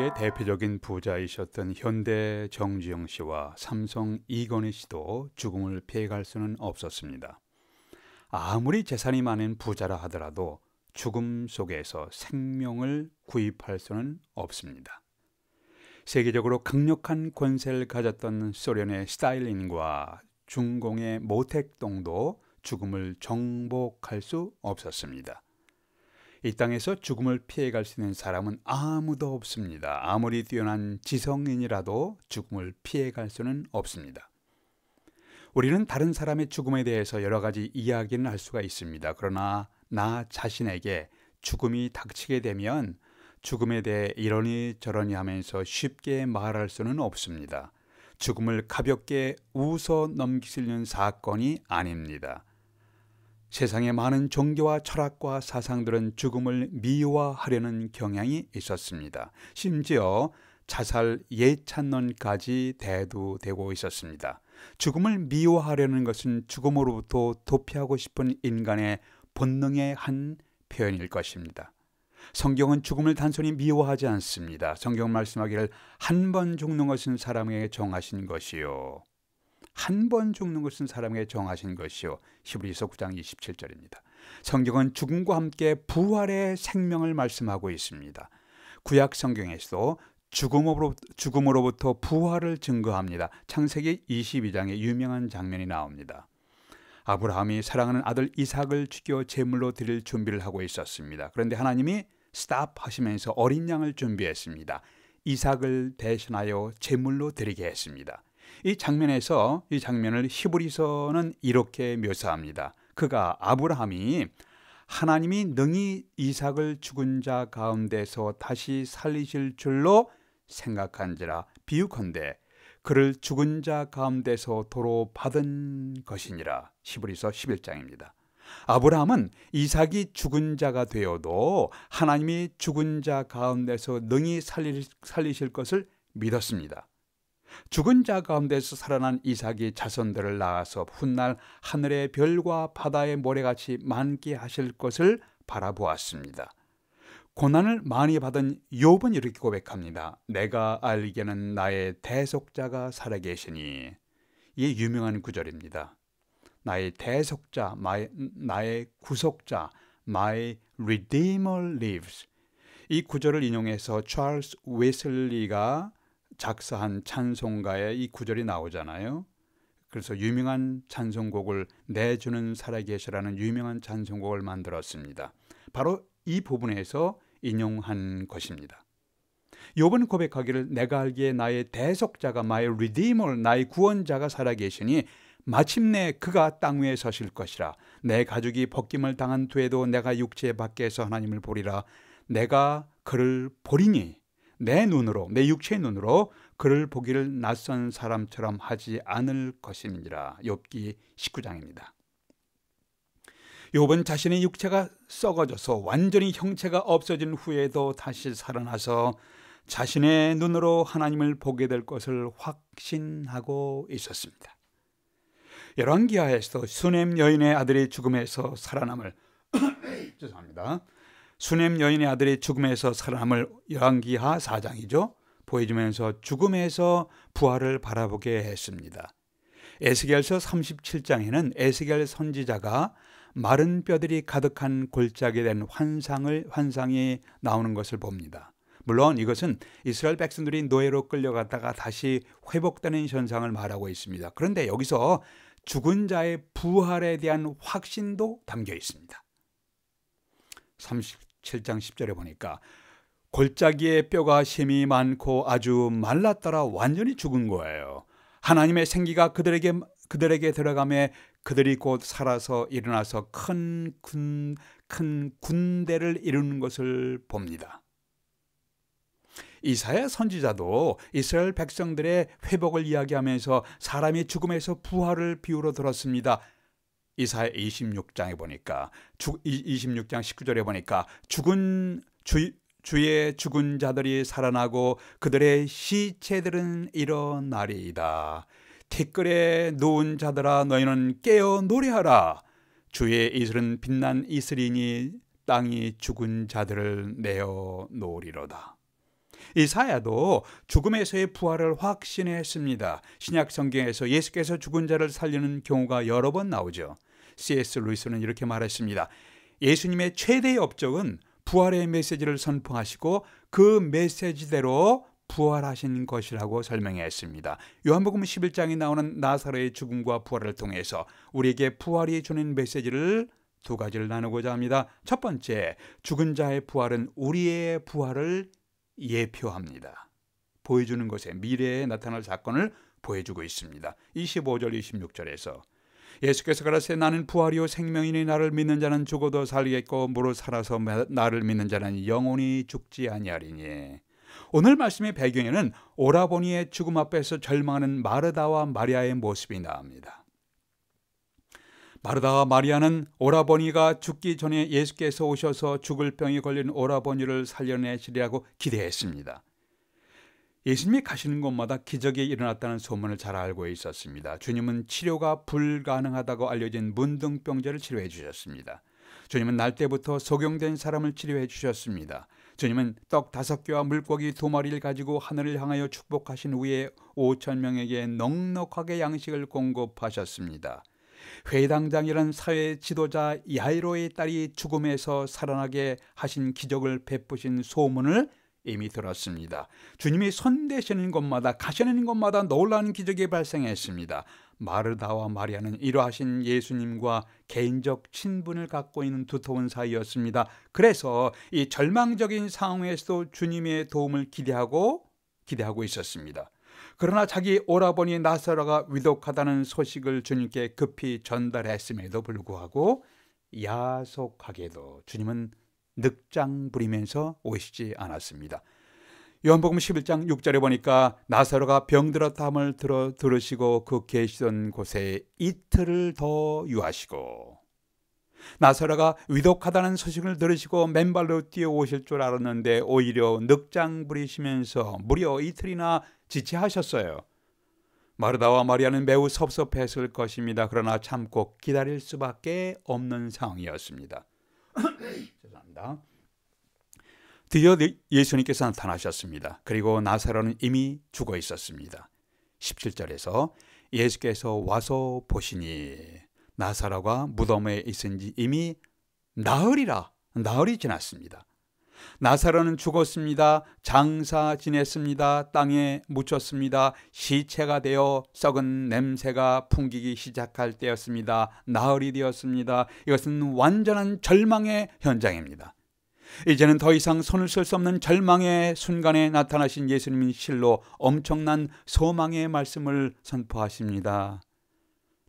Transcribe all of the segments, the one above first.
한국의 대표적인 부자이셨던 현대 정주영 씨와 삼성 이건희 씨도 죽음을 피해갈 수는 없었습니다. 아무리 재산이 많은 부자라 하더라도 죽음 속에서 생명을 구입할 수는 없습니다. 세계적으로 강력한 권세를 가졌던 소련의 스탈린과 중공의 모택동도 죽음을 정복할 수 없었습니다. 이 땅에서 죽음을 피해갈 수 있는 사람은 아무도 없습니다. 아무리 뛰어난 지성인이라도 죽음을 피해갈 수는 없습니다. 우리는 다른 사람의 죽음에 대해서 여러 가지 이야기는 할 수가 있습니다. 그러나 나 자신에게 죽음이 닥치게 되면 죽음에 대해 이러니 저러니 하면서 쉽게 말할 수는 없습니다. 죽음을 가볍게 웃어 넘길 수 있는 사건이 아닙니다. 세상의 많은 종교와 철학과 사상들은 죽음을 미화하려는 경향이 있었습니다. 심지어 자살 예찬론까지 대두되고 있었습니다. 죽음을 미화하려는 것은 죽음으로부터 도피하고 싶은 인간의 본능의 한 표현일 것입니다. 성경은 죽음을 단순히 미워하지 않습니다. 성경은 말씀하기를 한 번 죽는 것은 사람에게 정하신 것이요. 한 번 죽는 것은 사람에게 정하신 것이요. 히브리서 9장 27절입니다. 성경은 죽음과 함께 부활의 생명을 말씀하고 있습니다. 구약 성경에서도 죽음으로부터 부활을 증거합니다. 창세기 22장에 유명한 장면이 나옵니다. 아브라함이 사랑하는 아들 이삭을 죽여 제물로 드릴 준비를 하고 있었습니다. 그런데 하나님이 스탑 하시면서 어린 양을 준비했습니다. 이삭을 대신하여 제물로 드리게 했습니다. 이 장면을 히브리서는 이렇게 묘사합니다. 아브라함이 하나님이 능히 이삭을 죽은 자 가운데서 다시 살리실 줄로 생각한지라 비유컨대 그를 죽은 자 가운데서 도로 받은 것이니라. 히브리서 11장입니다. 아브라함은 이삭이 죽은 자가 되어도 하나님이 죽은 자 가운데서 능히 살리실 것을 믿었습니다. 죽은 자 가운데서 살아난 이삭이 자손들을 낳아서 훗날 하늘의 별과 바다의 모래같이 많게 하실 것을 바라보았습니다. 고난을 많이 받은 욥은 이렇게 고백합니다. 내가 알기에는 나의 대속자가 살아계시니. 이 유명한 구절입니다. 나의 대속자, 나의 구속자, My Redeemer lives. 이 구절을 인용해서 찰스 웨슬리가 작사한 찬송가에 이 구절이 나오잖아요. 그래서 유명한 찬송곡을 내 주는 살아계시라는 유명한 찬송곡을 만들었습니다. 바로 이 부분에서 인용한 것입니다. 욥은 고백하기를 내가 알기에 나의 대속자가 my redeemer, 나의 구원자가 살아계시니 마침내 그가 땅 위에 서실 것이라. 내 가죽이 벗김을 당한 뒤에도 내가 육체 밖에서 하나님을 보리라. 내가 그를 보리니 내 육체의 눈으로 그를 보기를 낯선 사람처럼 하지 않을 것이니라. 욥기 19장입니다. 욥은 자신의 육체가 썩어져서 완전히 형체가 없어진 후에도 다시 살아나서 자신의 눈으로 하나님을 보게 될 것을 확신하고 있었습니다. 열왕기하에서 수넴 여인의 아들이 죽음에서 살아남을 죄송합니다. 수넴 여인의 아들이 죽음에서 살아남을 열왕기하 4장이죠. 보여주면서 죽음에서 부활을 바라보게 했습니다. 에스겔서 37장에는 에스겔 선지자가 마른 뼈들이 가득한 골짜기에 된 환상이 나오는 것을 봅니다. 물론 이것은 이스라엘 백성들이 노예로 끌려갔다가 다시 회복되는 현상을 말하고 있습니다. 그런데 여기서 죽은 자의 부활에 대한 확신도 담겨 있습니다. 37장 10절에 보니까 골짜기에 뼈가 심이 많고 아주 말랐더라. 완전히 죽은 거예요. 하나님의 생기가 그들에게 들어가매 그들이 곧 살아서 일어나서 큰 군대를 이루는 것을 봅니다. 이사야 선지자도 이스라엘 백성들의 회복을 이야기하면서 사람이 죽음에서 부활을 비유로 들었습니다. 이사야 26장에 보니까 26장 19절에 보니까 주의 죽은 자들이 살아나고 그들의 시체들은 일어나리이다. 티끌에 누운 자들아 너희는 깨어 노래하라. 주의 이슬은 빛난 이슬이니 땅이 죽은 자들을 내어 놓으리로다. 이사야도 죽음에서의 부활을 확신했습니다. 신약 성경에서 예수께서 죽은 자를 살리는 경우가 여러 번 나오죠. C.S. 루이스는 이렇게 말했습니다. 예수님의 최대의 업적은 부활의 메시지를 선포하시고 그 메시지대로 부활하신 것이라고 설명했습니다. 요한복음 11장에 나오는 나사로의 죽음과 부활을 통해서 우리에게 부활이 주는 메시지를 두 가지를 나누고자 합니다. 첫 번째, 죽은 자의 부활은 우리의 부활을 예표합니다. 보여주는 것에 미래에 나타날 사건을 보여주고 있습니다. 25절 26절에서 예수께서 가라사대 나는 부활이요 생명이니 나를 믿는 자는 죽어도 살겠고 무릇 살아서 나를 믿는 자는 영원히 죽지 아니하리니. 오늘 말씀의 배경에는 오라버니의 죽음 앞에서 절망하는 마르다와 마리아의 모습이 나옵니다. 마르다와 마리아는 오라버니가 죽기 전에 예수께서 오셔서 죽을 병에 걸린 오라버니를 살려내시리라고 기대했습니다. 예수님이 가시는 곳마다 기적이 일어났다는 소문을 잘 알고 있었습니다. 주님은 치료가 불가능하다고 알려진 문둥병자를 치료해 주셨습니다. 주님은 날 때부터 소경된 사람을 치료해 주셨습니다. 주님은 떡 5개와 물고기 2마리를 가지고 하늘을 향하여 축복하신 후에 5,000명에게 넉넉하게 양식을 공급하셨습니다. 회당장이라는 사회 지도자 야이로의 딸이 죽음에서 살아나게 하신 기적을 베푸신 소문을 이미 들었습니다. 주님이 손대시는 곳마다 가시는 곳마다 놀라운 기적이 발생했습니다. 마르다와 마리아는 이러하신 예수님과 개인적 친분을 갖고 있는 두터운 사이였습니다. 그래서 이 절망적인 상황에서도 주님의 도움을 기대하고 있었습니다. 그러나 자기 오라버니 나사로가 위독하다는 소식을 주님께 급히 전달했음에도 불구하고 야속하게도 주님은 늑장 부리면서 오시지 않았습니다. 요한복음 11장 6절에 보니까 나사로가 병들었다함을 들으시고 그 계시던 곳에 이틀을 더 유하시고, 나사로가 위독하다는 소식을 들으시고 맨발로 뛰어오실 줄 알았는데 오히려 늑장 부리시면서 무려 이틀이나 지체하셨어요. 마르다와 마리아는 매우 섭섭했을 것입니다. 그러나 참고 기다릴 수밖에 없는 상황이었습니다. 죄송합니다. 드디어 예수님께서 나타나셨습니다. 그리고 나사로는 이미 죽어 있었습니다. 17절에서 예수께서 와서 보시니 나사로가 무덤에 있은지 이미 나흘이 지났습니다. 나사로는 죽었습니다. 장사 지냈습니다. 땅에 묻혔습니다. 시체가 되어 썩은 냄새가 풍기기 시작할 때였습니다. 나흘이 되었습니다. 이것은 완전한 절망의 현장입니다. 이제는 더 이상 손을 쓸 수 없는 절망의 순간에 나타나신 예수님이 실로 엄청난 소망의 말씀을 선포하십니다.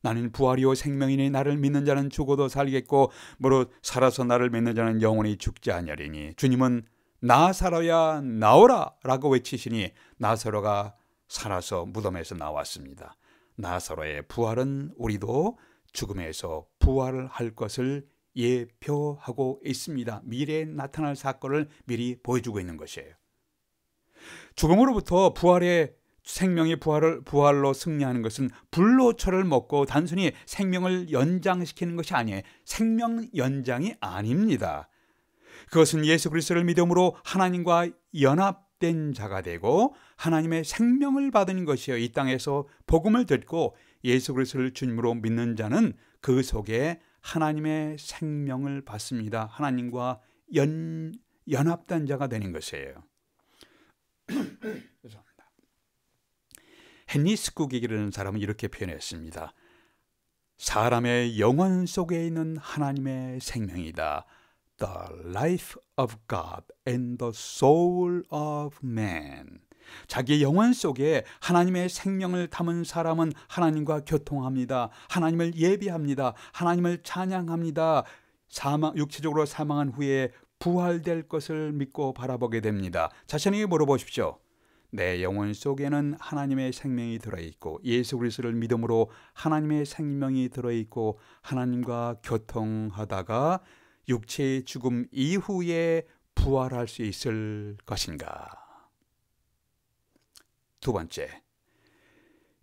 나는 부활이요 생명이니 나를 믿는 자는 죽어도 살겠고 무릇 살아서 나를 믿는 자는 영원히 죽지 아니하리니. 주님은 나사로야 나오라 라고 외치시니 나사로가 살아서 무덤에서 나왔습니다. 나사로의 부활은 우리도 죽음에서 부활을 할 것을 예표하고 있습니다. 미래에 나타날 사건을 미리 보여주고 있는 것이에요. 죽음으로부터 생명의 부활로 승리하는 것은 불로초를 먹고 단순히 생명을 연장시키는 것이 아니에요. 생명 연장이 아닙니다. 그것은 예수 그리스도를 믿음으로 하나님과 연합된 자가 되고 하나님의 생명을 받는 것이에요. 이 땅에서 복음을 듣고 예수 그리스도를 주님으로 믿는 자는 그 속에 하나님의 생명을 받습니다. 하나님과 연합된 자가 되는 것이에요. 죄송합니다. 헨리 스쿠기라는 사람은 이렇게 표현했습니다. 사람의 영혼 속에 있는 하나님의 생명이다. The life of God and the soul of man. 자기 영혼 속에 하나님의 생명을 담은 사람은 하나님과 교통합니다. 하나님을 예비합니다. 하나님을 찬양합니다. 육체적으로 사망한 후에 부활될 것을 믿고 바라보게 됩니다. 자신에게 물어보십시오. 내 영혼 속에는 하나님의 생명이 들어있고 예수 그리스도를 믿음으로 하나님의 생명이 들어있고 하나님과 교통하다가 육체의 죽음 이후에 부활할 수 있을 것인가? 두 번째,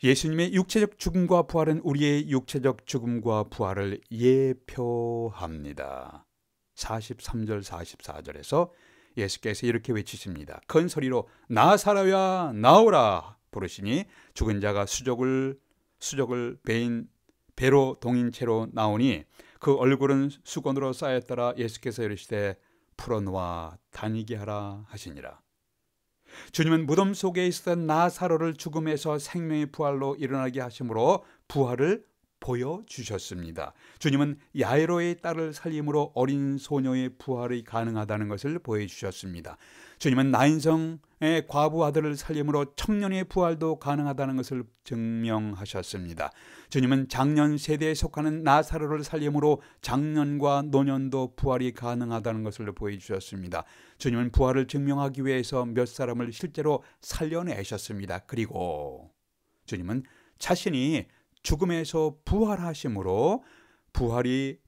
예수님의 육체적 죽음과 부활은 우리의 육체적 죽음과 부활을 예표합니다. 43절 44절에서 예수께서 이렇게 외치십니다. 큰 소리로 나사로야 나오라 부르시니 죽은 자가 수족을 배로 동인 채로 나오니 그 얼굴은 수건으로 쌓였더라. 예수께서 이르시되 풀어놓아 다니게 하라 하시니라. 주님은 무덤 속에 있었던 나사로를 죽음에서 생명의 부활로 일어나게 하심으로 부활을 보여주셨습니다. 주님은 야이로의 딸을 살림으로 어린 소녀의 부활이 가능하다는 것을 보여주셨습니다. 주님은 나인성의 과부 아들을 살림으로 청년의 부활도 가능하다는 것을 증명하셨습니다. 주님은 장년 세대에 속하는 나사로를 살림으로 장년과 노년도 부활이 가능하다는 것을 보여주셨습니다. 주님은 부활을 증명하기 위해서 몇 사람을 실제로 살려내셨습니다. 그리고 주님은 자신이 죽음에서 부활하심으로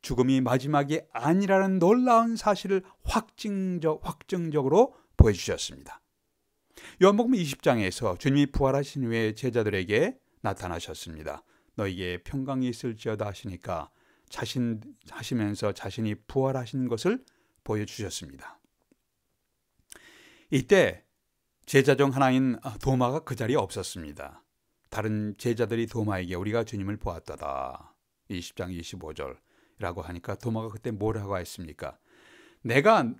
죽음이 마지막이 아니라는 놀라운 사실을 확증적으로 보여주셨습니다. 요한복음 20장에서 주님이 부활하신 후에 제자들에게 나타나셨습니다. 너희에게 평강이 있을지어다 하시니까 하시면서 자신이 부활하신 것을 보여주셨습니다. 이때 제자 중 하나인 도마가 그 자리에 없었습니다. 다른 제자들이 도마에게 우리가 주님을 보았다다 20장 25절이라고 하니까 도마가 그때 뭐라고 했습니까? 내가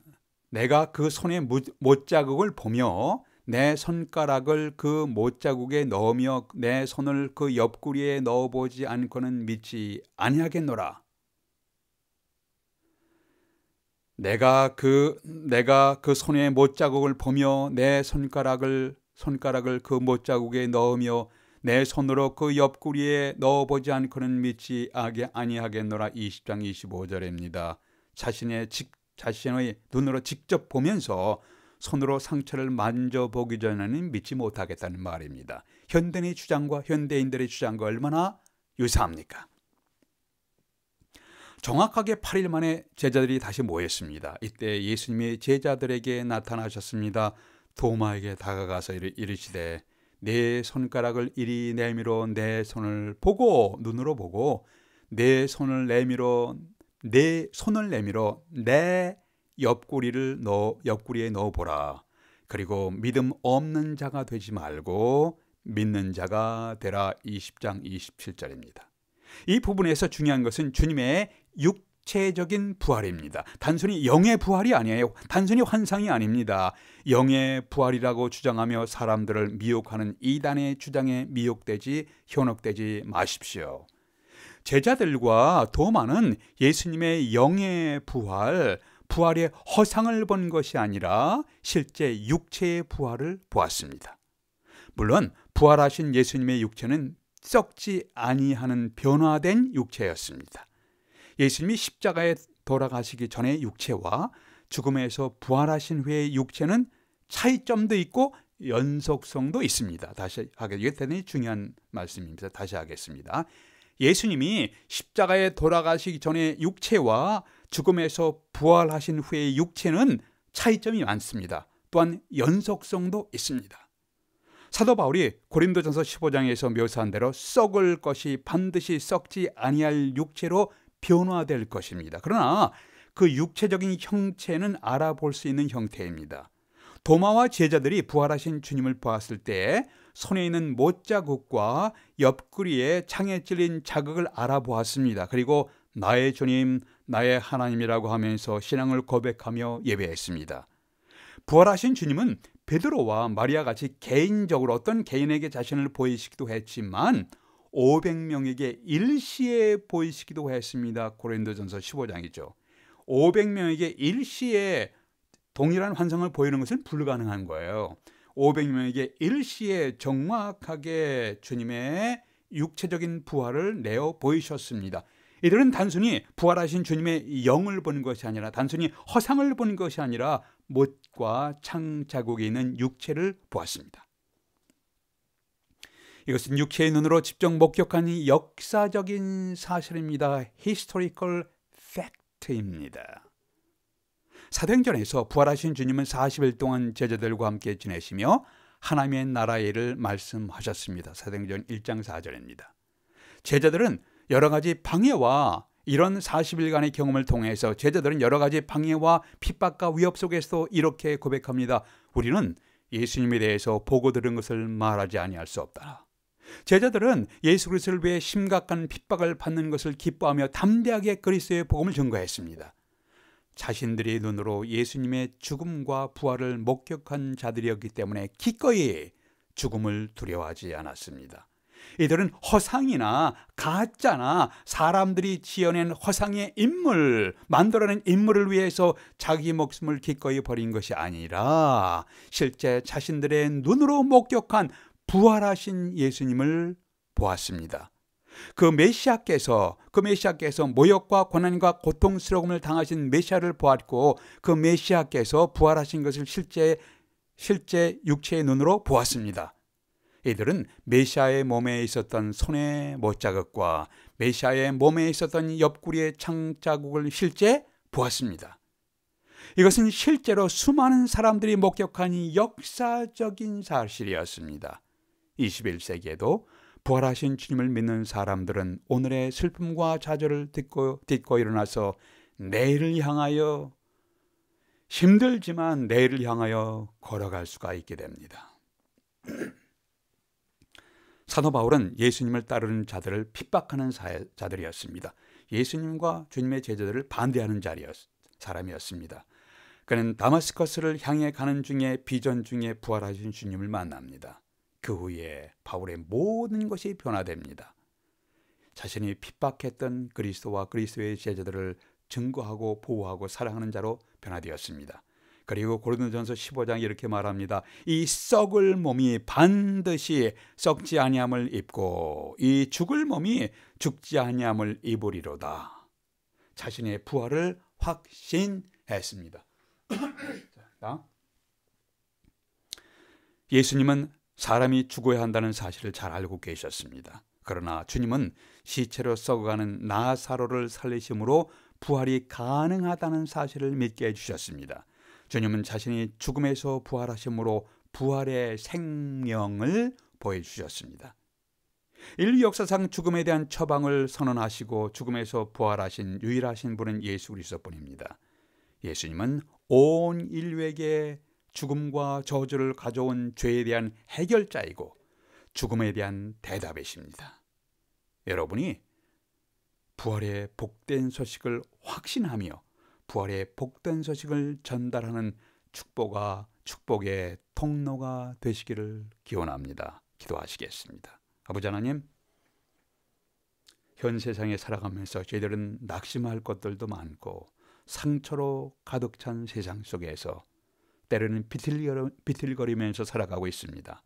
그 손의 못자국을 보며 내 손가락을 그 못자국에 넣으며 내 손을 그 옆구리에 넣어보지 않고는 믿지 아니하겠노라. 내가 그 손의 못자국을 보며 내 손가락을 그 못자국에 넣으며 내 손으로 그 옆구리에 넣어보지 않고는 믿지 아니하겠노라. 20장 25절입니다. 자신의 눈으로 직접 보면서 손으로 상처를 만져보기 전에는 믿지 못하겠다는 말입니다. 현대인의 주장과 현대인들의 주장과 얼마나 유사합니까? 정확하게 8일 만에 제자들이 다시 모였습니다. 이때 예수님이 제자들에게 나타나셨습니다. 도마에게 다가가서 이르시되 내 손가락을 이리 내밀어 내 손을 보고 눈으로 보고 내 손을 내밀어 내 옆구리에 넣어 보라. 그리고 믿음 없는 자가 되지 말고 믿는 자가 되라. 20장 27절입니다. 이 부분에서 중요한 것은 주님의 육체적인 부활입니다. 단순히 영의 부활이 아니에요. 단순히 환상이 아닙니다. 영의 부활이라고 주장하며 사람들을 미혹하는 이단의 주장에 미혹되지 현혹되지 마십시오. 제자들과 도마는 예수님의 영의 부활의 허상을 본 것이 아니라 실제 육체의 부활을 보았습니다. 물론 부활하신 예수님의 육체는 썩지 아니하는 변화된 육체였습니다. 예수님이 십자가에 돌아가시기 전의 육체와 죽음에서 부활하신 후의 육체는 차이점도 있고 연속성도 있습니다. 이게 대단히 중요한 말씀입니다. 다시 하겠습니다. 예수님이 십자가에 돌아가시기 전의 육체와 죽음에서 부활하신 후의 육체는 차이점이 많습니다. 또한 연속성도 있습니다. 사도 바울이 고린도전서 15장에서 묘사한 대로 썩을 것이 반드시 썩지 아니할 육체로 변화될 것입니다. 그러나 그 육체적인 형체는 알아볼 수 있는 형태입니다. 도마와 제자들이 부활하신 주님을 보았을 때 손에 있는 못자국과 옆구리에 창에 찔린 자극을 알아보았습니다. 그리고 나의 주님, 나의 하나님이라고 하면서 신앙을 고백하며 예배했습니다. 부활하신 주님은 베드로와 마리아 같이 개인적으로 어떤 개인에게 자신을 보이시기도 했지만 500명에게 일시에 보이시기도 했습니다. 고린도전서 15장이죠. 500명에게 일시에 동일한 환상을 보이는 것은 불가능한 거예요. 500명에게 일시에 정확하게 주님의 육체적인 부활을 내어 보이셨습니다. 이들은 단순히 부활하신 주님의 영을 본 것이 아니라 단순히 허상을 본 것이 아니라 못과 창 자국이 있는 육체를 보았습니다. 이것은 육체의 눈으로 직접 목격한 역사적인 사실입니다. Historical fact입니다. 사도행전에서 부활하신 주님은 40일 동안 제자들과 함께 지내시며 하나님의 나라의 일을 말씀하셨습니다. 사도행전 1장 4절입니다. 제자들은 여러 가지 방해와 이런 40일간의 경험을 통해서 제자들은 여러 가지 방해와 핍박과 위협 속에서도 이렇게 고백합니다. 우리는 예수님에 대해서 보고 들은 것을 말하지 아니할 수 없다. 제자들은 예수 그리스도를 위해 심각한 핍박을 받는 것을 기뻐하며 담대하게 그리스도의 복음을 전거했습니다. 자신들의 눈으로 예수님의 죽음과 부활을 목격한 자들이었기 때문에 기꺼이 죽음을 두려워하지 않았습니다. 이들은 허상이나 가짜나 사람들이 지어낸 허상의 인물, 만들어낸 인물을 위해서 자기 목숨을 기꺼이 버린 것이 아니라 실제 자신들의 눈으로 목격한 부활하신 예수님을 보았습니다. 그 메시아께서 모욕과 고난과 고통스러움을 당하신 메시아를 보았고, 그 메시아께서 부활하신 것을 실제 육체의 눈으로 보았습니다. 이들은 메시아의 몸에 있었던 손의 못자국과 메시아의 몸에 있었던 옆구리의 창자국을 실제 보았습니다. 이것은 실제로 수많은 사람들이 목격한 역사적인 사실이었습니다. 21세기에도 부활하신 주님을 믿는 사람들은 오늘의 슬픔과 좌절을 딛고 일어나서 내일을 향하여, 힘들지만 내일을 향하여 걸어갈 수가 있게 됩니다. 사도 바울은 예수님을 따르는 자들을 핍박하는 자들이었습니다. 예수님과 주님의 제자들을 반대하는 사람이었습니다. 그는 다마스커스를 향해 가는 중에 비전 중에 부활하신 주님을 만납니다. 그 후에 바울의 모든 것이 변화됩니다. 자신이 핍박했던 그리스도와 그리스도의 제자들을 증거하고 보호하고 사랑하는 자로 변화되었습니다. 그리고 고린도전서 15장 이렇게 말합니다. 이 썩을 몸이 반드시 썩지 아니함을 입고 이 죽을 몸이 죽지 아니함을 입으리로다. 자신의 부활을 확신했습니다. 예수님은 사람이 죽어야 한다는 사실을 잘 알고 계셨습니다. 그러나 주님은 시체로 썩어가는 나사로를 살리심으로 부활이 가능하다는 사실을 믿게 해주셨습니다. 주님은 자신이 죽음에서 부활하심으로 부활의 생명을 보여주셨습니다. 인류 역사상 죽음에 대한 처방을 선언하시고 죽음에서 부활하신 유일하신 분은 예수 그리스도뿐입니다. 예수님은 온 인류에게 죽음과 저주를 가져온 죄에 대한 해결자이고 죽음에 대한 대답이십니다. 여러분이 부활의 복된 소식을 확신하며 부활의 복된 소식을 전달하는 축복의 통로가 되시기를 기원합니다. 기도하시겠습니다. 아버지 하나님, 현 세상에 살아가면서 저희들은 낙심할 것들도 많고 상처로 가득 찬 세상 속에서 때로는 비틀거리면서 살아가고 있습니다.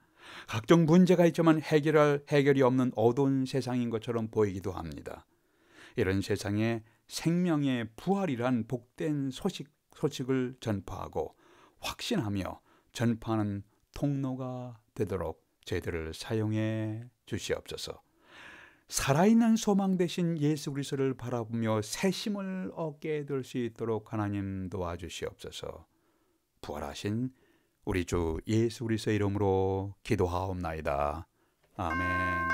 각종 문제가 있지만 해결이 없는 어두운 세상인 것처럼 보이기도 합니다. 이런 세상에 생명의 부활이란 복된 소식을 전파하고 확신하며 전파하는 통로가 되도록 저희들을 사용해 주시옵소서. 살아있는 소망 되신 예수 그리스도를 바라보며 새 힘을 얻게 될 수 있도록 하나님 도와주시옵소서. 부활하신 우리 주 예수 그리스도의 이름으로 기도하옵나이다. 아멘.